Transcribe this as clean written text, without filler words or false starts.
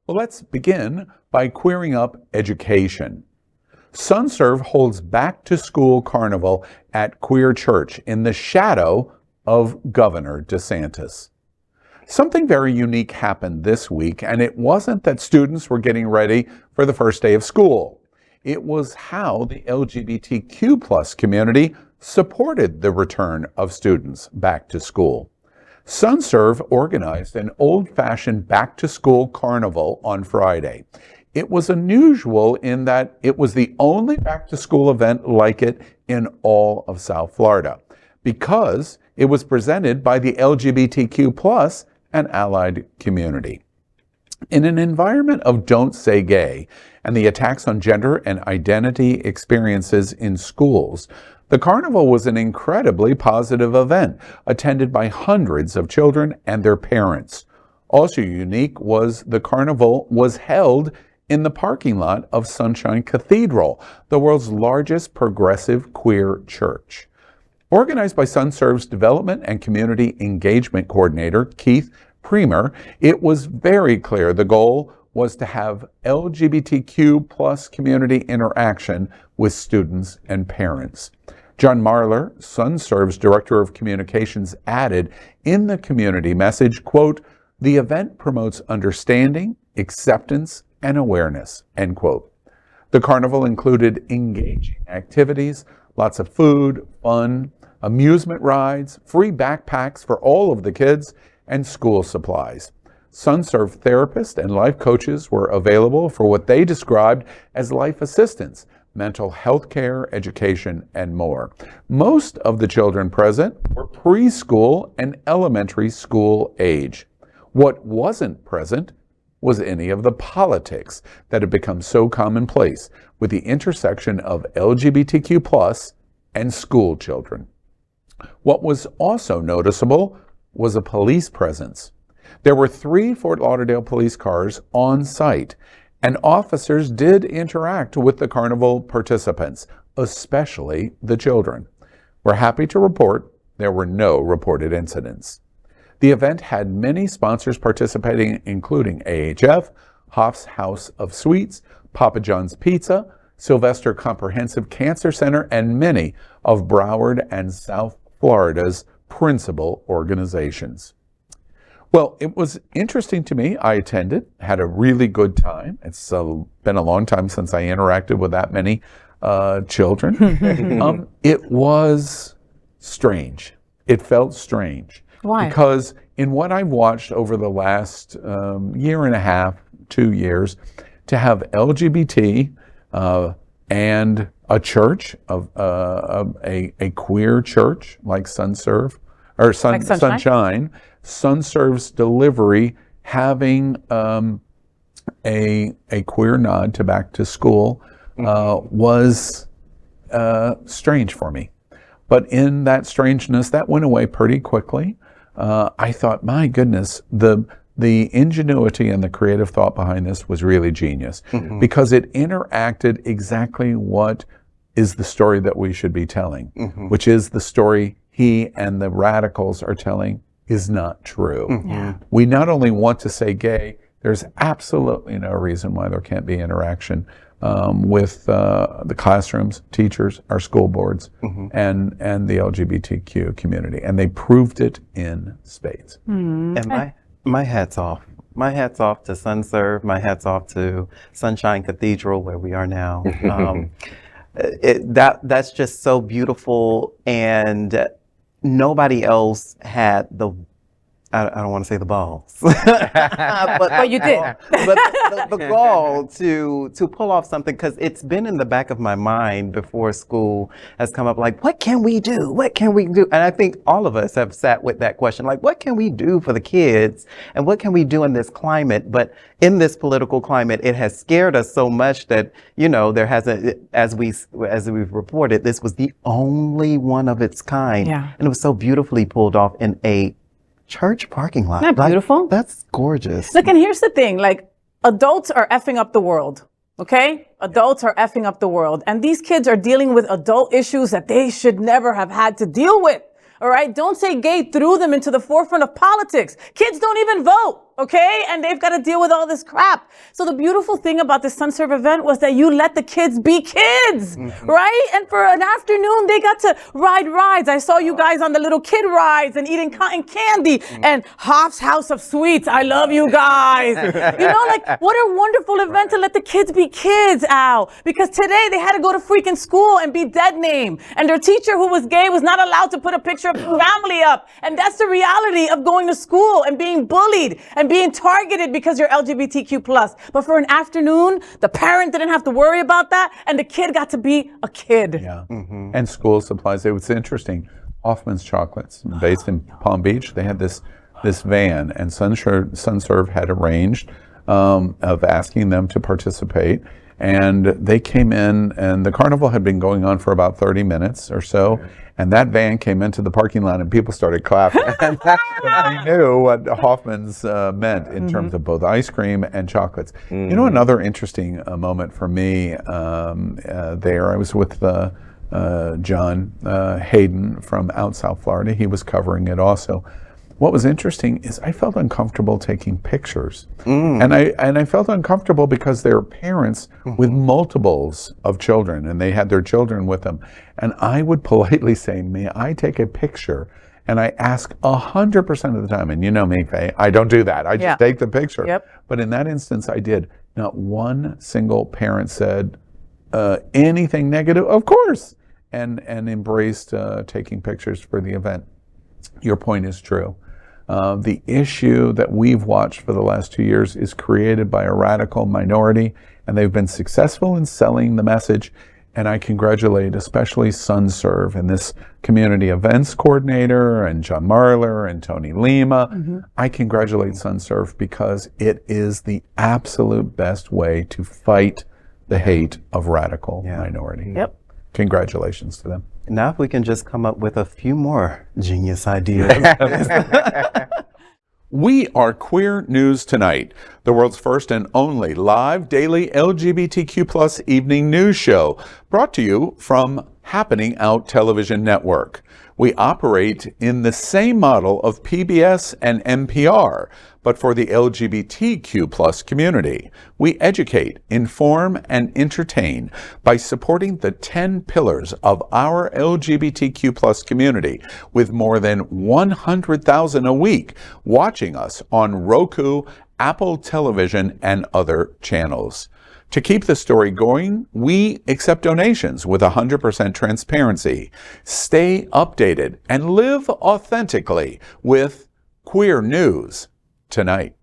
Well, let's begin by queering up education. Sunserve holds back-to-school carnival at Queer Church in the shadow of Governor DeSantis. Something very unique happened this week, and it wasn't that students were getting ready for the first day of school. It was how the LGBTQ+ community supported the return of students back to school. Sunserve organized an old-fashioned back-to-school carnival on Friday. It was unusual in that it was the only back-to-school event like it in all of South Florida, because it was presented by the LGBTQ+ and allied community. In an environment of Don't Say Gay and the attacks on gender and identity experiences in schools, the carnival was an incredibly positive event, attended by hundreds of children and their parents. Also unique was the carnival was held in the parking lot of Sunshine Cathedral, the world's largest progressive queer church. Organized by Sunserve's Development and Community Engagement Coordinator, Keith Premer, it was very clear the goal was to have LGBTQ+ community interaction with students and parents. John Marler, Sunserve's Director of Communications, added in the community message, quote, "The event promotes understanding, acceptance, and awareness," end quote. The carnival included engaging activities, lots of food, fun, amusement rides, free backpacks for all of the kids, and school supplies. Sunserve therapists and life coaches were available for what they described as life assistance, mental health care, education, and more. Most of the children present were preschool and elementary school age. What wasn't present was any of the politics that had become so commonplace with the intersection of LGBTQ+ and school children. What was also noticeable was a police presence. There were 3 Fort Lauderdale police cars on site, and officers did interact with the carnival participants, especially the children. We're happy to report there were no reported incidents. The event had many sponsors participating, including AHF, Hoff's House of Sweets, Papa John's Pizza, Sylvester Comprehensive Cancer Center, and many of Broward and South Florida's principal organizations. Well, it was interesting to me. I attended, had a really good time. It's been a long time since I interacted with that many children. It was strange. It felt strange. Why? Because in what I've watched over the last year and a half, 2 years, to have LGBT and a church, of a queer church like Sunserve, or Sunshine, Sunserve's delivery having a queer nod to back to school was strange for me. But in that strangeness, that went away pretty quickly. I thought, my goodness, the ingenuity and the creative thought behind this was really genius, because it interacted exactly what is the story that we should be telling, which is the story he and the radicals are telling is not true. We not only want to say gay, there's absolutely no reason why there can't be interaction with the classrooms, teachers, our school boards, and the LGBTQ community. And they proved it in spades. And my hat's off. My hat's off to Sunserve. My hat's off to Sunshine Cathedral, where we are now. That's just so beautiful, and nobody else had the, I don't want to say the balls, but you did. But the gall to pull off something, because it's been in the back of my mind before school has come up, like, what can we do? What can we do? And I think all of us have sat with that question, like, what can we do for the kids? And what can we do in this climate? But in this political climate, it has scared us so much that, you know, there hasn't, as we've reported, this was the only one of its kind. Yeah. And it was so beautifully pulled off in a church parking lot. Isn't that beautiful? That's gorgeous. Look, and here's the thing, like, adults are effing up the world, okay? Adults are effing up the world. And these kids are dealing with adult issues that they should never have had to deal with, all right? Don't Say Gay threw them into the forefront of politics. Kids don't even vote, okay? And they've got to deal with all this crap. So the beautiful thing about this Sunserve event was that you let the kids be kids, right? And for an afternoon, they got to ride rides. I saw you guys on the little kid rides and eating cotton candy and Hoff's House of Sweets. I love you guys. You know, like, what a wonderful event to let the kids be kids, Al. Because today they had to go to freaking school and be dead named. And their teacher who was gay was not allowed to put a picture of the family up. And that's the reality of going to school and being bullied and being targeted because you're LGBTQ+. But for an afternoon, the parent didn't have to worry about that, and the kid got to be a kid. Yeah. And school supplies. It was interesting. Hoffman's Chocolates, based in Palm Beach, they had this van, and Sunserve had arranged of asking them to participate. And they came in, and the carnival had been going on for about 30 minutes or so. And that van came into the parking lot and people started clapping. They knew what Hoffman's meant in terms of both ice cream and chocolates. You know, another interesting moment for me there, I was with John Hayden from out South Florida. He was covering it also. What was interesting is I felt uncomfortable taking pictures. And I felt uncomfortable because they were parents with multiples of children, and they had their children with them. And I would politely say, may I take a picture? And I ask 100% of the time, and you know me, Faye, I don't do that. I just take the picture. But in that instance, I did. Not one single parent said anything negative, of course, and embraced taking pictures for the event. Your point is true. The issue that we've watched for the last 2 years is created by a radical minority, and they've been successful in selling the message. And I congratulate especially Sunserve and this community events coordinator and John Marler and Tony Lima. I congratulate Sunserve because it is the absolute best way to fight the hate of radical minority. Congratulations to them. Now if we can just come up with a few more genius ideas. We are Queer News Tonight, the world's first and only live daily LGBTQ+ evening news show, brought to you from Happening Out Television Network. We operate in the same model of PBS and NPR, but for the LGBTQ+ community. We educate, inform, and entertain by supporting the 10 pillars of our LGBTQ+ community, with more than 100,000 a week watching us on Roku, Apple Television, and other channels. To keep the story going, we accept donations with 100% transparency. Stay updated and live authentically with Queer News Tonight.